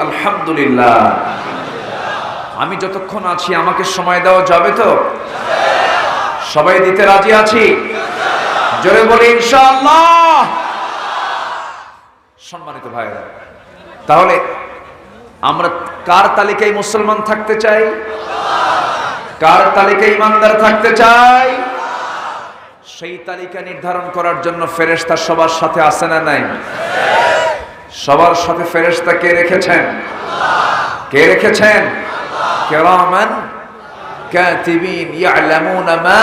আলহামদুলিল্লাহ। আমি যতক্ষণ আছি আমাকে সময় দেওয়া যাবে তো? সবাই দিতে রাজি আছি? জোরে বলি ইনশাআল্লাহ। সম্মানিত ভাইরা, তাহলে আমরা কার তালিকায় মুসলমান থাকতে চাই? কার তালিকায় ইমানদার থাকতে চাই? সেই তালিকা নির্ধারণ করার জন্য ফেরেশতা সবার সাথে আছে না নাই? সবার সাথে ফেরেশতা কে রেখেছেন? কে রেখেছেন? কিরামান কাতিবিন ইয়ালামুনা মা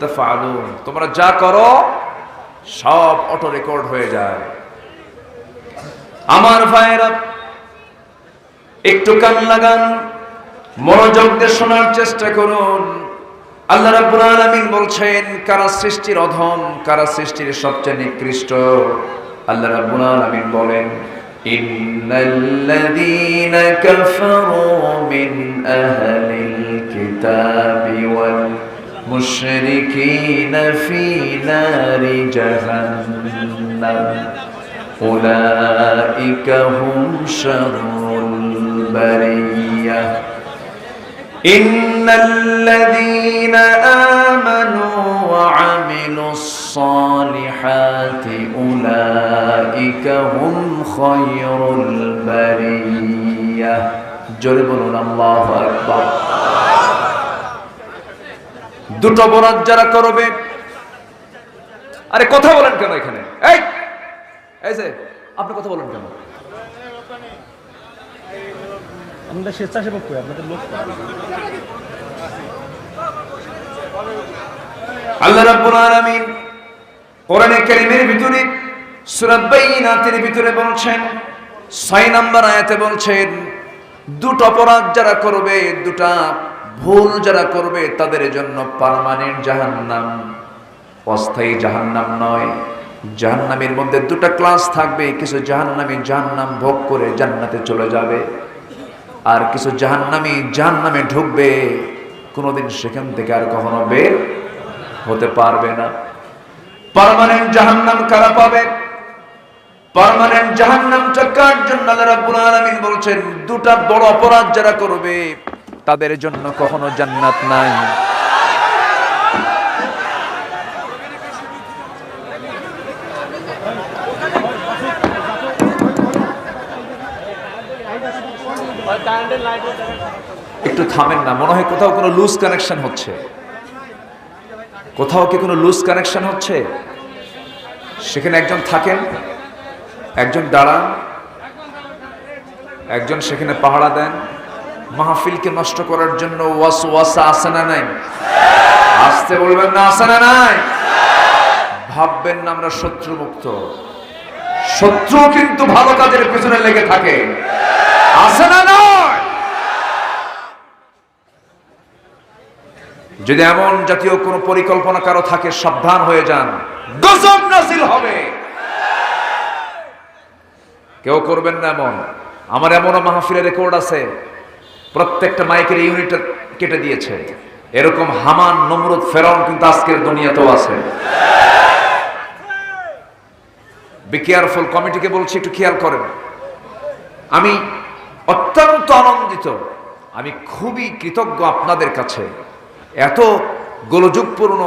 তাফআলুন। তোমরা যা করো সব অটো রেকর্ড হয়ে যায়। আমার ভাইরা, একটু কান লাগান, মনোযোগ দিয়ে শোনার চেষ্টা করুন। আল্লাহ রাব্বুল আলামিন বলছেন কারা সৃষ্টির অধম, কারা সৃষ্টির সবচেয়ে নিকৃষ্ট। আল্লাহ রাব্বুল আলামিন বলেন ইন্নাল্লাযীনা কাফারু মিন আহলিল কিতাবি ওয়াল মুশরিকিনা ফী নারি জাহান্নাম উলাইকা হুম শাররুল বারিয়াহ ইন্নাল্লাযীনা আমানু ওয়া আমিলুস সালিহাতি উলাইকা হুম খায়রুল বারিয়াহ। জোরে বলুন আল্লাহু আকবার। দুটো অপরাধ যারা করবে, আরে কথা বলেন কেন এখানে? এই যে আপনি কথা বলেন কেন? আমরা স্বেচ্ছাসেবক কই, আপনাদের লোক। আল্লাহ রাব্বুল আলামিন কোরআনে কারীমের ভিতরে সূরা বাইনাতের ভিতরে বলছেন, 6 নম্বর আয়াতে বলছেন, দুটো অপরাধ যারা করবে, দুটা ভুল যারা করবে তাদের জন্য পার্মানেন্ট জাহান্নাম, অস্থায়ী জাহান্নাম নয়। জাহান্নামের মধ্যে দুটো ক্লাস থাকবে। কিছু জাহান্নামী জাহান্নাম ভোগ করে জান্নাতে চলে যাবে, আর কিছু জাহান্নামী জাহান্নামে ঢুকবে, কোনোদিন সেখান থেকে আর কখনো বের হতে পারবে না। পার্মানেন্ট জাহান্নাম কারা পাবে? পার্মানেন্ট জাহান্নামটা কার জন্য? আল্লাহ রাব্বুল আলামিন বলছেন দুটা বড় অপরাধ যারা করবে তাদের জন্য কখনো জান্নাত নাই। একটু থামেন না, মনে হয় কোথাও কোনো লুজ কানেকশন হচ্ছে। কোথাও কি কোনো লুজ কানেকশন হচ্ছে? সেখানে একজন থাকেন, একজন দাঁড়ান, একজন সেখানে পাহারা দেন। মাহফিলকে নষ্ট করার জন্য ওয়াসওয়াসা আছে না নাই? আসতে বলবেন না, আছে না নাই? ভাববেন না আমরা শত্রু মুক্ত। শত্রু কিন্তু ভালো কাজের পেছনে লেগে থাকে, আছে না নয়? যদি এমন জাতীয় কোন পরিকল্পনা কারো থাকে, সাবধান হয়ে যান, গজব নাজিল হবে। কেউ করবেন না এমন। আমার এমনও মাহফিলের রেকর্ড আছে, প্রত্যেকটা মাইকের ইউনিট কেটে দিয়েছে। এরকম হামান, নমরুদ, ফেরাউন কিন্তু আজকের দুনিয়াতেও আছে। Be careful. কমিটিকে বলছি একটু খেয়াল করেন। আমি অত্যন্ত আনন্দিত, আমি খুবই কৃতজ্ঞ আপনাদের কাছে। এত গোলযোগপূর্ণ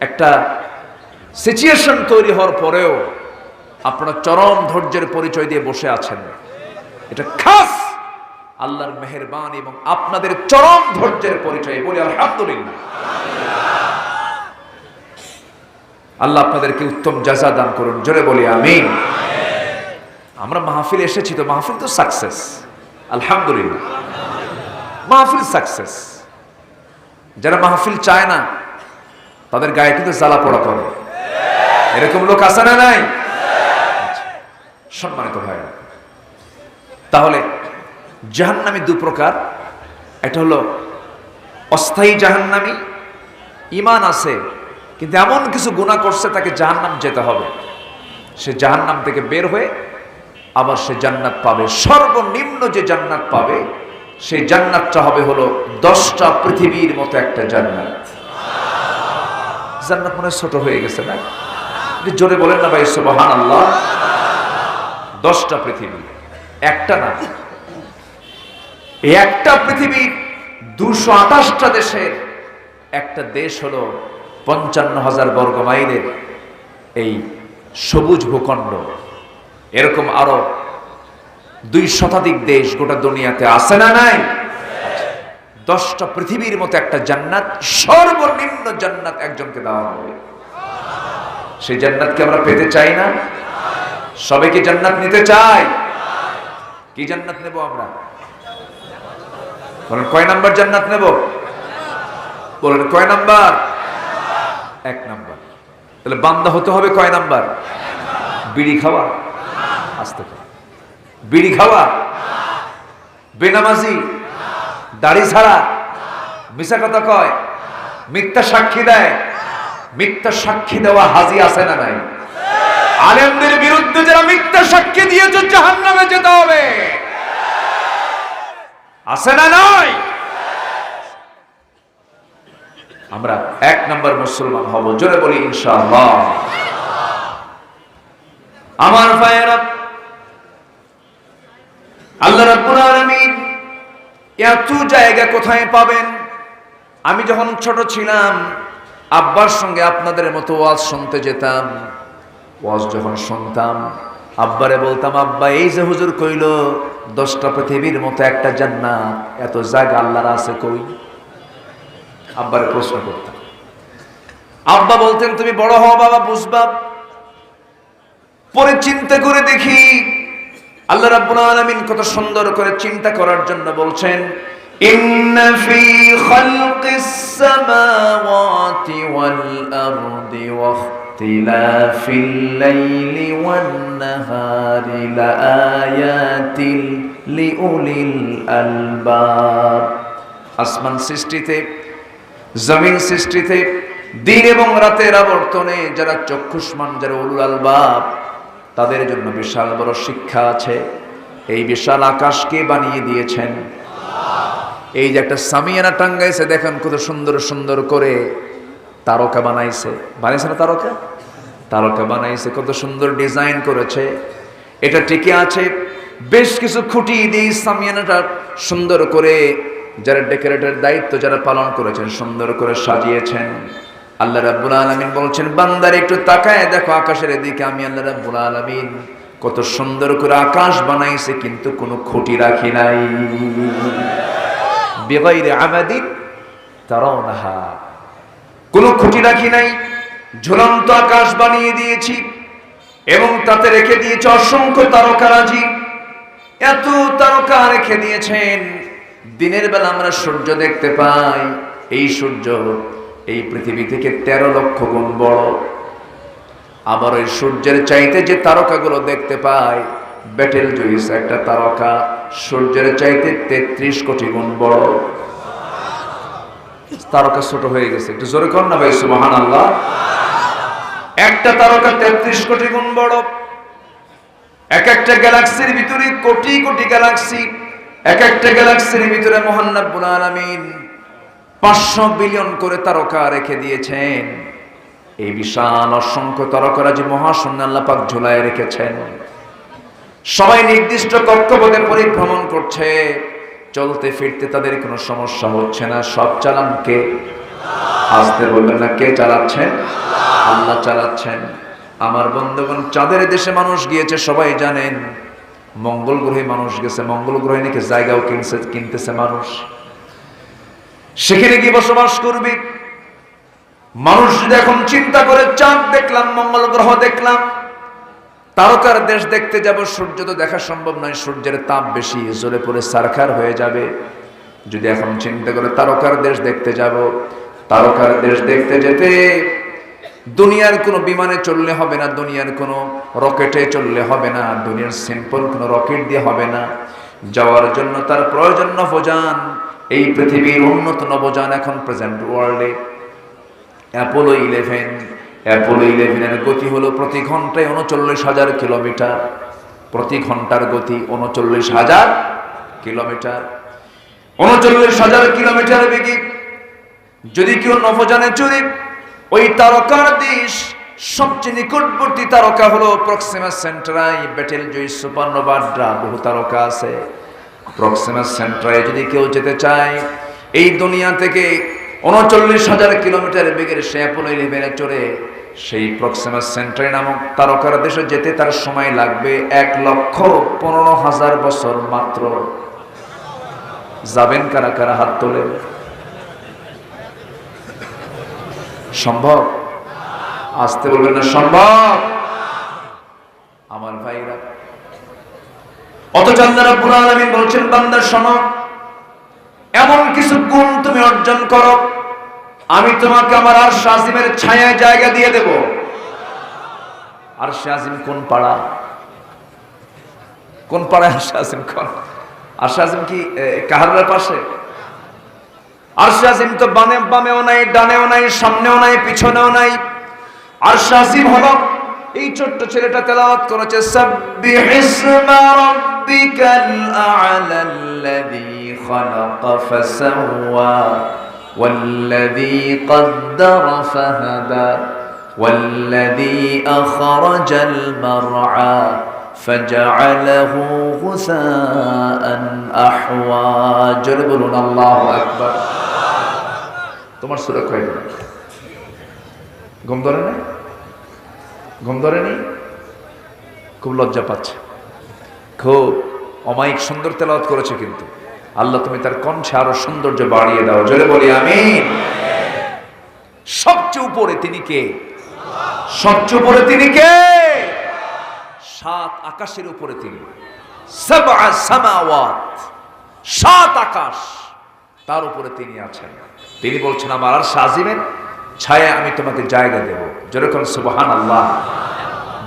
একটা সিচুয়েশন তৈরি হওয়ার পরেও আপনারা চরম ধৈর্যের পরিচয় দিয়ে বসে আছেন। এটা খাস আল্লাহর মেহেরবানি এবং আপনাদের চরম ধৈর্যের পরিচয়। বলি আলহামদুলিল্লাহ। আল্লাহ আপনাদেরকে উত্তম জাযা দান করুন। জোরে বলি আমিন। আমরা মাহফিল এসেছি তো মাহফিল তো সাকসেস, আলহামদুলিল্লাহ। মাহফিল সাকসেস। যারা মাহফিল চায় না তাদের গায়ে কিন্তু জ্বালা পোড়া করে। এরকম লোক আছে না নাই? সম্মানিত ভাই, তাহলে জাহান্নামী দু প্রকার। একটা হলো অস্থায়ী জাহান্নামী, ঈমান আছে কিন্তু এমন কিছু গুনাহ করছে তাকে জাহান্নাম যেতে হবে। সে জাহান্নাম থেকে বের হয়ে আবার সে জান্নাত পাবে। সর্বনিম্ন যে জান্নাত পাবে সেই জান্নাতটা হবে হলো 10টা পৃথিবীর মতো একটা জান্নাত। জান্নাত মনে ছোট হয়ে গেছে না? জোরে বলেন না ভাই সুবহানাল্লাহ। 10টা পৃথিবী। একটা না, এই একটা পৃথিবীর 228টা দেশের একটা দেশ হলো 55,000 বর্গ মাইলের এই সবুজ ভূখণ্ড। এরকম আরো 2 শতাধিক দেশ গোটা দুনিয়াতে আছে না নাই? 10টা পৃথিবীর মতো একটা জান্নাত, সর্বনিম্ন জান্নাত একজনকে দেওয়া হবে। সেই জান্নাতকে আমরা পেতে চাই না? সবাই কি জান্নাত নিতে চাই? কি জান্নাত নেব আমরা? বলেন কয় নাম্বার জান্নাত নেব? বলেন কয় নাম্বার? 1 নাম্বার। তাহলে বান্দা হতে হবে কয় নাম্বার? বিড়ি খাওয়া, আস্তে করে বিড়ি খাওয়া, বেনামাজি, দাড়ি ছাড়া, মিছা কথা কয়, মিথ্যা সাক্ষী দেয়। মিথ্যা সাক্ষী দেওয়া হাজি আছে না নাই? আলেমদের বিরুদ্ধে যারা মিথ্যা সাক্ষী দিয়েছে জাহান্নামে যেতে হবে, আছে না নাই? আমরা 1 নাম্বার মুসলমান হব, জোরে বলি ইনশাআল্লাহ। আমার ভাইয়েরা, আল্লাহ রাব্বুল আলামিন এত জায়গা কোথায় পাবেন? আমি যখন ছোট ছিলাম আব্বার সঙ্গে আপনাদের মতো ওয়াজ শুনতে যেতাম। ওয়াজ যখন শুনতাম আব্বারে বলতাম, আব্বা এই যে হুজুর কইলো 10টা পৃথিবীর মতো একটা জান্নাত, এত জায়গা আল্লাহর আছে কই? আব্বারে প্রশ্ন করতাম। আব্বা বলতেন, তুমি বড় হও বাবা, বুঝবা। পরে চিন্তা করে দেখি আল্লাহ রাব্বুল আলামিন কত সুন্দর করে চিন্তা করার জন্য বলছেন, ইন্না ফি খালকিস সামাওয়াতি ওয়াল আরদি ওয়া ইখতিলাফিল লাইলি ওয়ান নাহারি লাআয়াতিল লিউলিল আলবাব। আসমান সৃষ্টিতে, জমিন সৃষ্টিতে, দিন এবং রাতের আবর্তনে যারা চক্ষুষ্মান, যারা উলুল আলবাব, তাদের জন্য বিশাল বড় শিক্ষা আছে। এই বিশাল আকাশকে বানিয়ে দিয়েছেন। এই যে একটা সামিয়ানা টাঙ্গাইছে, দেখেন কত সুন্দর সুন্দর করে তারকা বানাইছে। বানাইছে না তারকা? তারকা বানাইছে, কত সুন্দর ডিজাইন করেছে। এটা টিকে আছে বেশ কিছু খুঁটি দিয়ে। সামিয়ানাটা সুন্দর করে যারা ডেকোরেটর দায়িত্ব যারা পালন করেছেন, সুন্দর করে সাজিয়েছেন। আল্লাহ রাব্বুল আলামিন বলছেন, বান্দার একটু তাকায় দেখো আকাশের দিকে, আমি আল্লাহ রাব্বুল আলামিন কত সুন্দর করে আকাশ বানাইছে, কিন্তু কোনো খুঁটি রাখি নাই। বিগাইরি আমাদিন তারাউনাহা, কোনো খুঁটি রাখি নাই। ঝুলন্ত আকাশ বানিয়ে দিয়েছি এবং তাতে রেখে দিয়েছে অসংখ্য তারকারাজি। এত তারকা রেখে দিয়েছেন, দিনের বেলা আমরা সূর্য দেখতে পাই। এই সূর্য এই পৃথিবী থেকে 13 লক্ষ গুণ বড়। আবার ওই সূর্যের চাইতে যে তারকাগুলো দেখতে পাই, বেটেল জুইস একটা তারকা সূর্যের চাইতে 33 কোটি গুণ বড়। তারকা ছোট হয়ে গেছে, একটু জোরে কর না ভাই সুবহানাল্লাহ। একটা তারকা 33 কোটি গুণ বড়। এক একটা গ্যালাক্সির ভিতরে কোটি কোটি গ্যালাক্সি। এক একটা গ্যালাক্সির ভিতরে মহান রব্বুল আলামিন 500 বিলিয়ন করে তারকা রেখে দিয়েছেন। এই বিশাল অসংখ্য তারকারাজি মহাশূন্যে আল্লাহ পাক ঝুলায় রেখেছেন। সবাই নির্দিষ্ট কক্ষপথে পরিভ্রমণ করছে, চলতে ফিরতে তাদের কোনো সমস্যা হচ্ছে না। সব চালান কে? আসতে বলবেন না, কে চালাচ্ছেন? আল্লাহ চালাচ্ছেন। আমার বন্ধুগণ, চাঁদের দেশে মানুষ গিয়েছে সবাই জানেন। মঙ্গল গ্রহে মানুষ গেছে, মঙ্গল গ্রহে নাকি জায়গাও কিনতেছে মানুষ। সেখানে কি বসবাস করবে মানুষ? যদি এখন চিন্তা করে, চাঁদ দেখলাম, মঙ্গল গ্রহ দেখলাম, তারকার দেশ দেখতে যাব, সূর্য তো দেখা সম্ভব নয়, সূর্যের তাপ বেশি, জ্বলে পড়ে সারখার হয়ে যাবে। যদি এখন চিন্তা করে তারকার দেশ দেখতে যাব, তারকার দেশ দেখতে যেতে দুনিয়ার কোনো বিমানে চললে হবে না, দুনিয়ার কোনো রকেটে চললে হবে না, দুনিয়ার সিম্পল কোনো রকেট দিয়ে হবে না। যাওয়ার জন্য তার প্রয়োজন নভোযান। এই পৃথিবীর উন্নত নভোযান এখন প্রেজেন্ট ওয়ার্ল্ডে অ্যাপোলো 11। অ্যাপোলো 11 এর গতি হলো প্রতি ঘন্টায় 39,000 কিলোমিটার। প্রতি ঘন্টার গতি 39,000 কিলোমিটার। 39,000 কিলোমিটার বেগে যদি কেউ নভোযানে চড়ে ওই তারকার দেশ সবচেয়ে নিকটবর্তী তারকা হলো প্রক্সিমা সেন্টারাই, বেটেলজুই, সুপারনোভা, বহু তারকা আছে। প্রক্সিমা সেন্টারাই যদি কেউ যেতে চায়, এই দুনিয়া থেকে ৩৯,০০০ কিলোমিটার বেগের সে অ্যাপোলো 11 চড়ে সেই প্রক্সিমা সেন্টারাই নামক তারকার দেশে যেতে তার সময় লাগবে ১,১৫,০০০ বছর মাত্র। যাবেন কারা কারা? হাত তোলে। সম্ভব? আসতে বলবেন না সম্ভব। আমার ভাইরা, অথচ আল্লাহ রাব্বুল আলামিন বলছেন, বান্দা শোনো, এমন কিছু গুণ তুমি অর্জন করো, আমি তোমাকে আমার আরশ আজিমের ছায়ায় জায়গা দিয়ে দেব। আরশ আজিম কোন পাড়া? কোন পাড়ায় আরশ আজিম? কোন আরশ আজিম? কি কাহারার পাশে? আরশ আজিম তো বামেও নাই, ডানেও নাই, সামনেও নাই, পিছনেও নাই। আরশ আজিম হলো, এই ছোট্ট ছেলেটা তেলাওয়াত করেছে, সাব্বিহিসমা রাব্বিকাল আ'লাল্লাযী খালাকা ফাসাওয়া ওয়াল্লাযী কদ্দারা ফাহাদা ওয়াল্লাযী আখরাজাল মারআ ফাজআলাহু গুসাআন আহওয়া। জোরে বলুন আল্লাহু আকবার। তোমার সূরা কয়টা? ঘুম ধরে না? ঘুম ধরেনি? খুব লজ্জা পাচ্ছে, খুব অমায়িক সুন্দর তেলাওয়াত করেছে, কিন্তু আল্লাহ তুমি তার কণ্ঠে আরো সৌন্দর্য বাড়িয়ে দাও। জোরে বলি আমিন। সবচেয়ে উপরে তিনি কে? সবচেয়ে উপরে তিনি কে? 7 আকাশের উপরে তিনি, সাবআ সামাওয়াত, 7 আকাশ, তার উপরে তিনি আছেন। তিনি বলছেন, আমার আরশ আজিমের ছায়া আমি তোমাকে জায়গা দেব। যেরকম সুবহানাল্লাহ।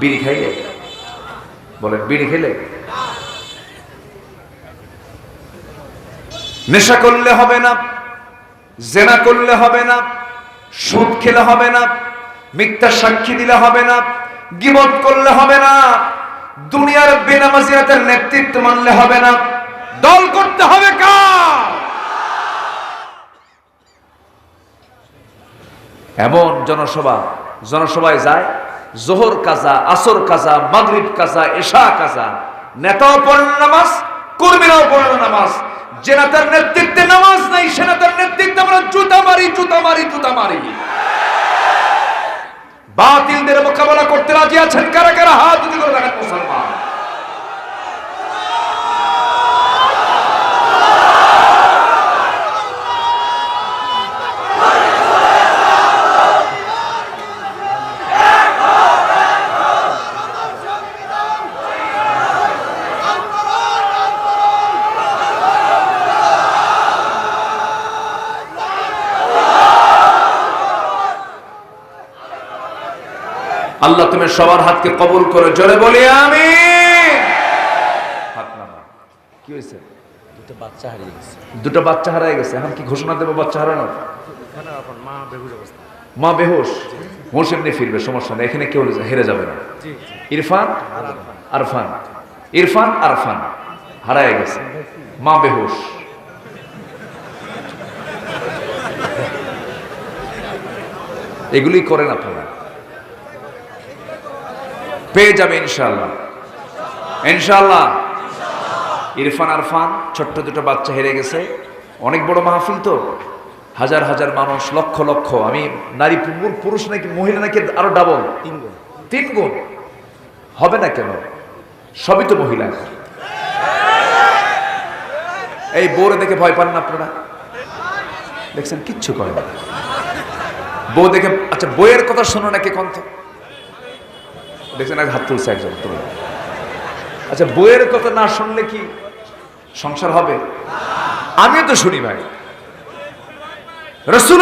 বিড়ি খাইলে? বলেন, বিড়ি খেলে? নেশা করলে হবে না, জেনা করলে হবে না, সুদ খেলে হবে না, মিথ্যা সাক্ষী দিলে হবে না, গীবত করলে হবে না, দুনিয়ার বেনামাজিয়াতের নেতৃত্ব মানলে হবে না, দল করতে হবে কার? এমন জনসভায় যায়, জোহর কাজা, আসর কাজা, মাগরিব কাজা, এশা কাজা, নেতাও পড়েন নামাজ, কর্মীরাও পড়েন নামাজ। যে নেতার নেতৃত্বে নামাজ নাই, সে নেতার নেতৃত্বে আমরা জুতা মারি, জুতা মারি, জুতা মারি। বাতিলদের মোকাবেলা করতে রাজি আছেন কারা কারা? হাত উঁচু করে দেখেন মুসলমান। আল্লাহ তুমি সবার হাতকে কবুল করে। জোরে বলি আমিন। হাত নামা। কি হয়েছে? দুটো বাচ্চা হারিয়ে গেছে। দুটো বাচ্চা হারিয়ে গেছে। এখন কি ঘোষণা দেবো বাচ্চা হারানোর? মা বেহুশ অবস্থা। মা বেহুশ? হোশ এমনি ফিরবে, সমস্যা নেই, এখানে কেউ হেরে যাবে না। ইরফান আরফান হারায় গেছে, মা বেহুশ। এগুলি করেন আপনারা, পেয়ে যাবে ইনশাআল্লাহ। ইনশাআল্লাহ। ইরফান আরফান, ছোট্ট দুটো বাচ্চা হেরে গেছে। অনেক বড় মাহফিল তো, হাজার হাজার মানুষ, লক্ষ লক্ষ। আমি নারী পুরুষ নাকি মহিলা নাকি আরো ডাবল, 3 গুণ হবে না কেন? সবই তো মহিলা। এই বউরে দেখে ভয় পান না আপনারা? দেখছেন কিচ্ছু করে না বউ দেখে। আচ্ছা, বইয়ের কথা শোনো নাকি কন্ত? দেখছেন আগে হাত তুলছে একজন। আচ্ছা, বইয়ের কথা না শুনলে কি সংসার হবে? আমিও তো শুনি ভাই। রাসূল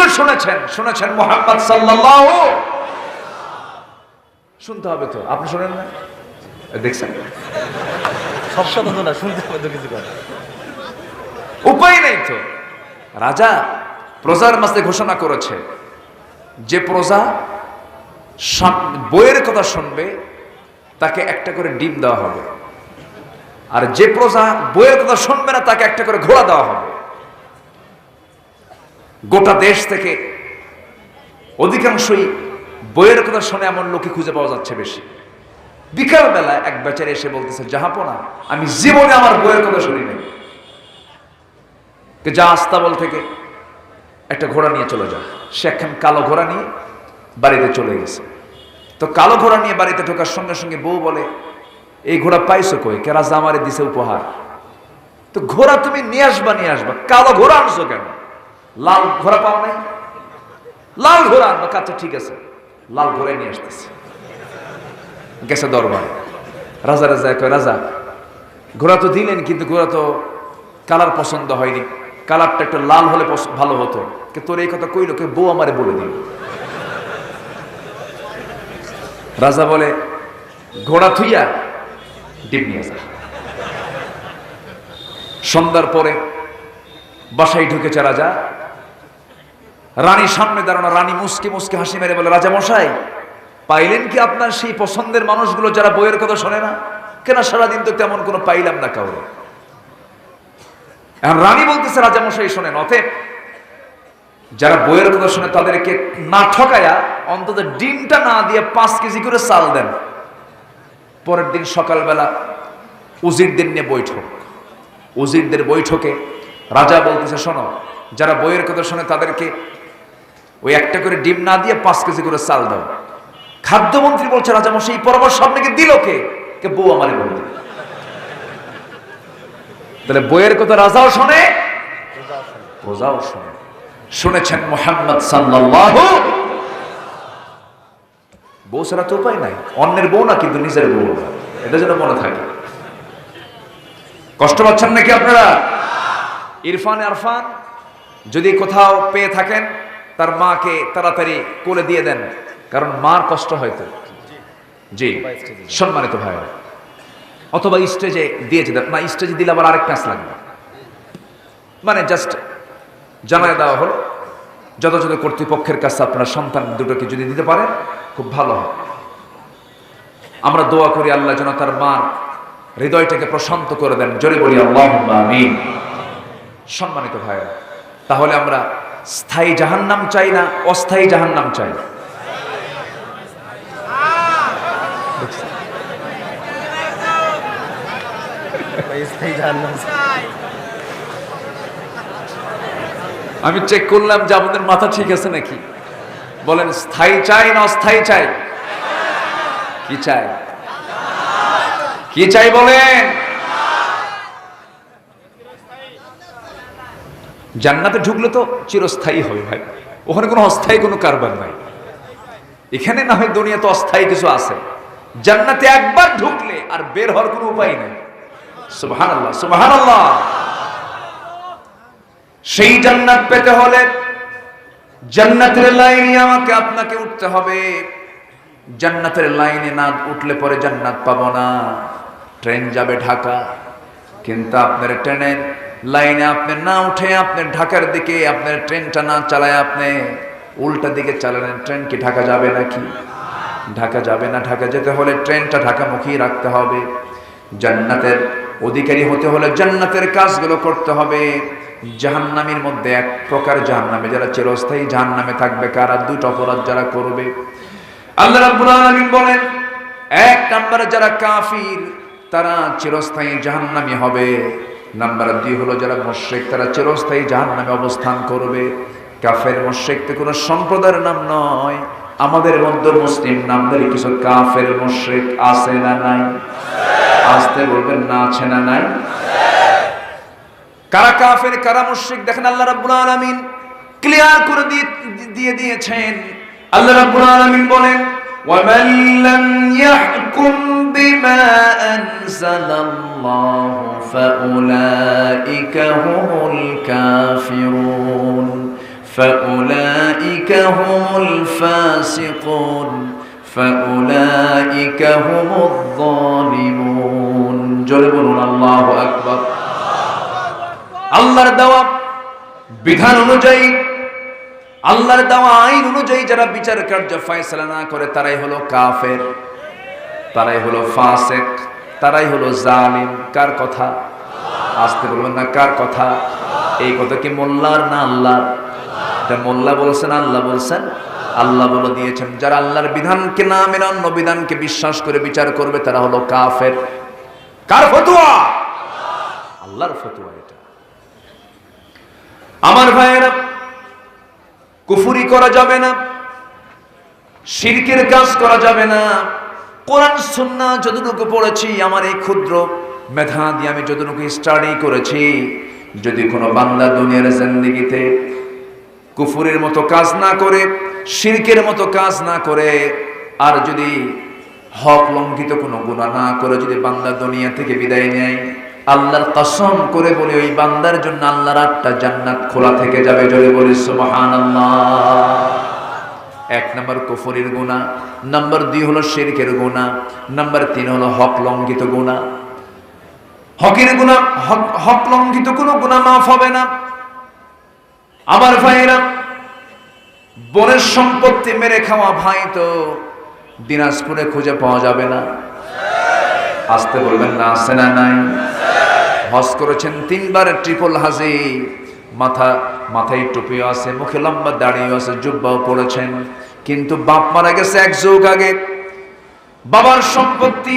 শুনেছেন মুহাম্মদ সাল্লাল্লাহু। শুনতে হবে তো, আপনি শুনেন না? দেখছেন সব কথা তো না, শুনতে হবে তো কিছু করে। উপায় নেই তো। রাজা প্রজার মাঝে ঘোষণা করেছে, যে প্রজা বইয়ের কথা শুনবে তাকে একটা করে ডিম দেওয়া হবে, আর যে প্রজা বইয়ের কথা শুনবে না তাকে একটা করে ঘোড়া দেওয়া হবে। গোটা দেশ থেকে অধিকাংশই বইয়ের কথা শুনে এমন লোকে খুঁজে পাওয়া যাচ্ছে বেশি। বিকাল বেলা এক বেচারে এসে বলতেছে, জাহাপনা, আমি জীবনে আমার বইয়ের কথা শুনি নাই। যা আস্তাবল থেকে একটা ঘোড়া নিয়ে চলে যায়। সে একখান কালো ঘোড়া নিয়ে বাড়িতে চলে গেছে। তো কালো ঘোড়া নিয়ে বাড়িতে ঢোকার সঙ্গে সঙ্গে বউ বলে, এই ঘোড়া পাইছো কই? কে রাজা আমারে দিছে উপহার। তো ঘোড়া তুমি নিয়ে আসবা, কালো ঘোড়া আনছো কেন? লাল ঘোড়া পাও নাই? লাল ঘোড়া আনবা। আচ্ছা ঠিক আছে, লাল ঘোড়াই নিয়ে আসতেছে। গেছে দরবারে, রাজা কয়, রাজা ঘোড়া তো দিলেন, কিন্তু ঘোড়া তো কালার পছন্দ হয়নি, কালারটা একটু লাল হলে ভালো হতো। তোর এই কথা কইলো কে? বউ আমারে বলে দিল। রাজা বলে, ঘোড়া থুইয়া ডিম নিয়ে যা। সন্ধ্যার পরে বাসায় ঢুকেছে রাজা। রানীর সামনে দাঁড়ানো। রানী মুসকে মুসকে হাসি মেরে বলে, রাজা মশাই, পাইলেন কি আপনার সেই পছন্দের মানুষগুলো যারা বইয়ের কথা শোনে না? কেন সারাদিন তো তেমন কোনো পাইলাম না কাউরে। এখন রানী বলতেছে, রাজা মশাই শোনেন, অতএব যারা বইয়ের কথা শোনে তাদেরকে না ঠকায়া অন্তত ডিমটা না দিয়ে 5 কেজি করে চাল দেন। পরের দিন সকালবেলা উজিরদের নিয়ে বৈঠক। উজিরদের বৈঠকে রাজা বলতেছে, শোনো, যারা বইয়ের কথা শোনে তাদেরকে ওই একটা করে ডিম না দিয়ে 5 কেজি করে চাল দাও। খাদ্যমন্ত্রী বলছে, রাজা মশাই এই পরামর্শ আপনাকে দিল কে? বউ আমারে বলল। তাহলে বইয়ের কথা রাজাও শোনে, প্রজাও শোনে। শুনেছেন মুহাম্মদ সাল্লাল্লাহু। বউ ছাড়া তো উপায় নাই। অন্যের বউ না, কিন্তু নিজের বউ, এটা যেন মনে থাকে। কষ্ট পাচ্ছেন নাকি আপনারা? ইরফান আরফান যদি কোথাও পেয়ে থাকেন, তার মাকে তাড়াতাড়ি কোলে দিয়ে দেন, কারণ মার কষ্ট হয়তো। জি সম্মানিত ভাই, অথবা স্টেজে দিয়েছে না, স্টেজে দিলে আবার আরেক প্যাঁচ লাগবে। মানে জাস্ট জানায় দেওয়া হলো, যথাযথ কর্তৃপক্ষের কাছে আপনার সন্তান দুটোকে যদি দিতে পারেন খুব ভালো হয়। আমরা দোয়া করি আল্লাহ যেন তার মার হৃদয়টাকে প্রশান্ত করে দেন। জোরে বলি আল্লাহুম্মা আমিন। সম্মানিত ভাইরা, তাহলে আমরা স্থায়ী জাহান্নাম চাই না অস্থায়ী জাহান্নাম চাই? আমি চেক করলাম যে আপনাদের মাথা ঠিক আছে নাকি। বলেন, স্থায়ী চাই না অস্থায়ী চাই? কি চাই? কি চাই বলেন? জান্নাতে ঢুকলে তো চিরস্থায়ী হবে ভাই, ওখানে কোনো অস্থায়ী কোনো কারবার নাই। এখানে না হয় দুনিয়া তো অস্থায়ী কিছু আছে, জান্নাতে একবার ঢুকলে আর বের হওয়ার কোনো উপায় নেই। সুবহানাল্লাহ, সুবহানাল্লাহ। সেই জান্নাত পেতে হলে জান্নাতের লাইনে আমাকে আপনাকে উঠতে হবে। জান্নাতের লাইনে না উঠলে পরে জান্নাত পাবো না। ট্রেন যাবে ঢাকা, কিন্তু আপনার ট্রেনের লাইনে আপনি না উঠে আপনি ঢাকার দিকে আপনার ট্রেনটা না চালায় আপনি উল্টা দিকে চালালেন, ট্রেন কি ঢাকা যাবে নাকি? ঢাকা যাবে না। ঢাকা যেতে হলে ট্রেনটা ঢাকামুখী রাখতে হবে। জান্নাতের অধিকারী হতে হলে জান্নাতের কাজগুলো করতে হবে। জাহান্নামের মধ্যে এক প্রকার জাহান্নামে যারা চিরস্থায়ী জাহান্নামে থাকবে কারা? 2টা অপরাধ যারা করবে। আল্লাহ রাব্বুল আলামিন বলেন, 1 নম্বরে যারা কাফির তারা চিরস্থায়ী জাহান্নামী হবে। নাম্বার 2 হলো যারা মুশরিক, তারা চিরস্থায়ী জাহান্নামে অবস্থান করবে। কাফের মুশরিক তো কোনো সম্প্রদায়ের নাম নয়। আমাদের মধ্যে মুসলিম নামধারী কিছু কাফের মুশরিক আছে না নাই? আসতে বলবেন না, আছে না নাই? কারা কাফের কারা মুশরিক দেখেন আল্লাহ রাব্বুল আলামিন ক্লিয়ার করে দিয়ে দিয়েছেন। আল্লাহ রাব্বুল আলামিন বলেন, وَمَن لَّمْ يَحْكُمْ بِمَا أَنزَلَ اللَّهُ فَأُولَٰئِكَ هُمُ الْكَافِرُونَ فَأُولَٰئِكَ هُمُ الْفَاسِقُونَ فَأُولَٰئِكَ هُمُ الظَّالِمُونَ। জোরে বলুন আল্লাহু আকবার। আল্লাহর দেওয়া বিধান অনুযায়ী, আল্লাহর দেওয়া আইন অনুযায়ী যারা বিচার কার্য ফয়সালা না করে তারাই হলো কাফের, তারাই হলো ফাসিক, তারাই হলো জালিম। কার কথা? আসতে বলবেন না, কার কথা? এই কথা কি মোল্লার না আল্লাহর? এটা মোল্লা বলছেন, আল্লাহ বলছেন? আল্লাহ বলে দিয়েছেন যারা আল্লাহর বিধানকে না মেনে অন্য বিধানকে বিশ্বাস করে বিচার করবে তারা হলো কাফের। কার ফতোয়া? আল্লাহর ফতোয়া এটা। আমার ভাইয়েরা, কুফরি করা যাবে না, শিরকের কাজ করা যাবে না। কোরআন সুন্নাহ যতটুকু পড়েছি, আমার এই ক্ষুদ্র মেধা দিয়ে আমি যতটুকু স্টাডি করেছি, যদি কোনো বান্দা দুনিয়ার জিন্দেগিতে কুফরের মতো কাজ না করে, শিরকের মতো কাজ না করে, আর যদি হক লঙ্ঘিত কোনো গুনাহ না করে যদি বান্দা দুনিয়া থেকে বিদায় নেয়, আল্লাহর কসম করে বলি ওই বান্দার জন্য আল্লাহর 8টা জান্নাত খোলা থেকে যাবে। জোরে বলি সুবহানাল্লাহ। 1 নম্বর কুফরের গুনাহ, নাম্বার 2 হলো শিরকের গুনাহ, নাম্বার 3 হলো হক লঙ্ঘিত গুনাহ। হকের গুনাহ, হক লঙ্ঘিত কোনো গুনাহ মাফ হবে না। আমার ভাইরা, বোনের সম্পত্তি মেরে খাওয়া ভাই তো দিনাজপুরে খুঁজে পাওয়া যাবে না। আসতে বলবেন না, আছে না নাই? হজ করেছেন 3 বার, ট্রিপল হাজি, মাথায় টুপিও আছে, মুখে লম্বা দাড়িও আছে, জুব্বাও পড়েছেন, কিন্তু বাপ মারা গেছে 1 যুগ আগে। বাবার সম্পত্তি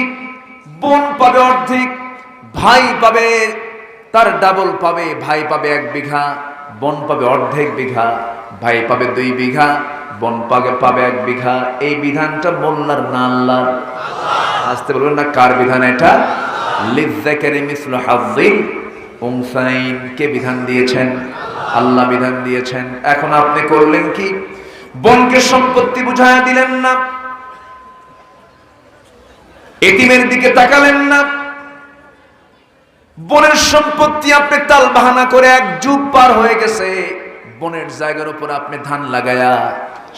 বোন পাবে অর্ধেক, ভাই পাবে তার ডাবল পাবে। ভাই পাবে 1 বিঘা, বোন পাবে অর্ধেক বিঘা। ভাই পাবে 2 বিঘা, বোন পাবে 1 বিঘা। এই বিধানটা মোল্লার না আল্লাহর? আসতে বলবেন না, কার বিধান এটা? লিযযাকারি মিসলু হাযযিল উনসাইন। কে বিধান দিয়েছেন? আল্লাহ বিধান দিয়েছেন। এখন আপনি করলেন কি? বোনকে সম্পত্তি বুঝায়া দিলেন না, এতিমের দিকে তাকালেন না। বোনের সম্পত্তি আপনি তাল বাহানা করে 1 যুগ পার হয়ে গেছে, বোনের জায়গার উপর আপনি ধান লাগায়া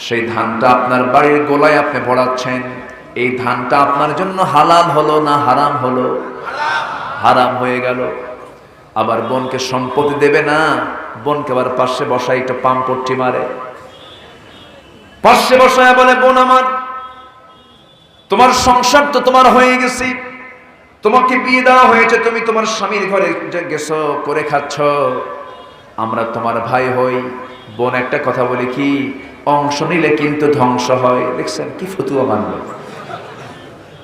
সেই ধানটা আপনার বাড়ির গোলায় আপনি ভরাচ্ছেন। এই ধানটা আপনার জন্য হালাল হলো না হারাম হলো? হারাম হয়ে গেল। আবার বোনকে সম্পত্তি দেবে না, বোনকে আবার পাশে বসাই একটা পাম্পট্টি মারে, পাশে বসায় বলে, বোন আমার, তোমার সংসার তো তোমার হয়ে গেছে, তোমাকে বিয়ে দেওয়া হয়েছে, তুমি তোমার স্বামীর ঘরে গেছো, করে খাচ্ছ, আমরা তোমার ভাই হই। বোন একটা কথা বলি কি, অংশ নিলে কিন্তু ধ্বংস হয়। দেখছেন কি ফতুয়া মানল?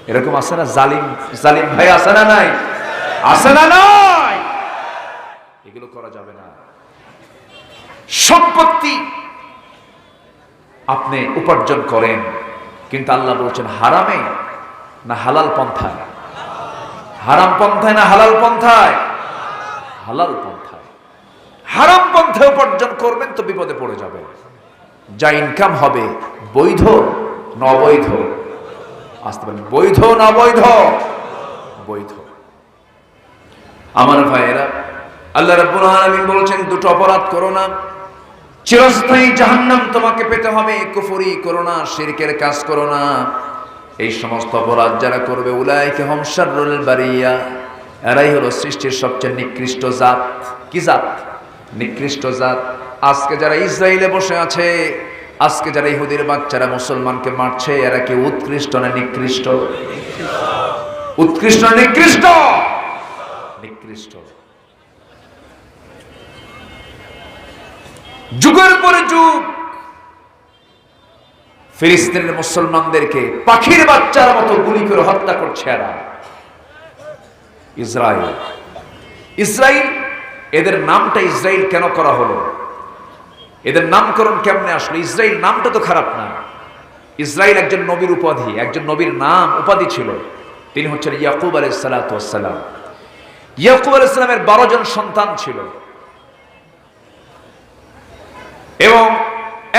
এরকম আছে না? জালিম জালিম ভাই আছে না নাই? আছে না নাই? এগুলো করা যাবে না। সম্পত্তি আপনি উপার্জন করেন, কিন্তু আল্লাহ বলছেন হারামে না হালাল পন্থায়? হারাম পন্থায় না হালাল পন্থায়? হালাল পন্থায়। হারাম পন্থায় উপার্জন করবেন তো বিপদে পড়ে যাবেন। যা ইনকাম হবে বৈধ না অবৈধ? আসতে পারেন, বৈধ না অবৈধ? বৈধ। আমার ভাইয়েরা, আল্লাহ রাব্বুল আলামিন বলেছেন 2টো অপরাধ করো না, চিরস্থায়ী জাহান্নাম তোমাকে পেতে হবে। কুফরি করো না, শিরকের কাজ করো না। এই সমস্ত অপরাধ যারা করবে, উলাইকা হুম শাররুল বারিয়া, এরাই হলো সৃষ্টির সবচেয়ে নিকৃষ্ট জাত। কি জাত? নিকৃষ্ট জাত। আজকে যারা ইসরায়েলে বসে আছে, আজকে যারা ইহুদির বাচ্চারা মুসলমানকে মারছে, এরা কি উৎকৃষ্ট না নিকৃষ্ট? উৎকৃষ্ট না নিকৃষ্ট? নিকৃষ্ট। যুগের পরে যুগ ফিলিস্তিনের মুসলমানদেরকে পাখির বাচ্চার মতো গুলি করে হত্যা করছে এরা। ইসরায়েল, ইসরায়েল, এদের নামটা ইসরায়েল কেন করা হলো? এদের নামকরণ কেমনে আসলো? ইসরায়েল নামটা তো খারাপ না। ইসরায়েল একজন নবীর উপাধি, একজন নবীর নাম উপাধি ছিল। তিনি হচ্ছেন ইয়াকুব আলাইহিস সালাতু ওয়াস সালাম। ইয়াকুব আলাইহিস সালামের 12 জন সন্তান ছিল এবং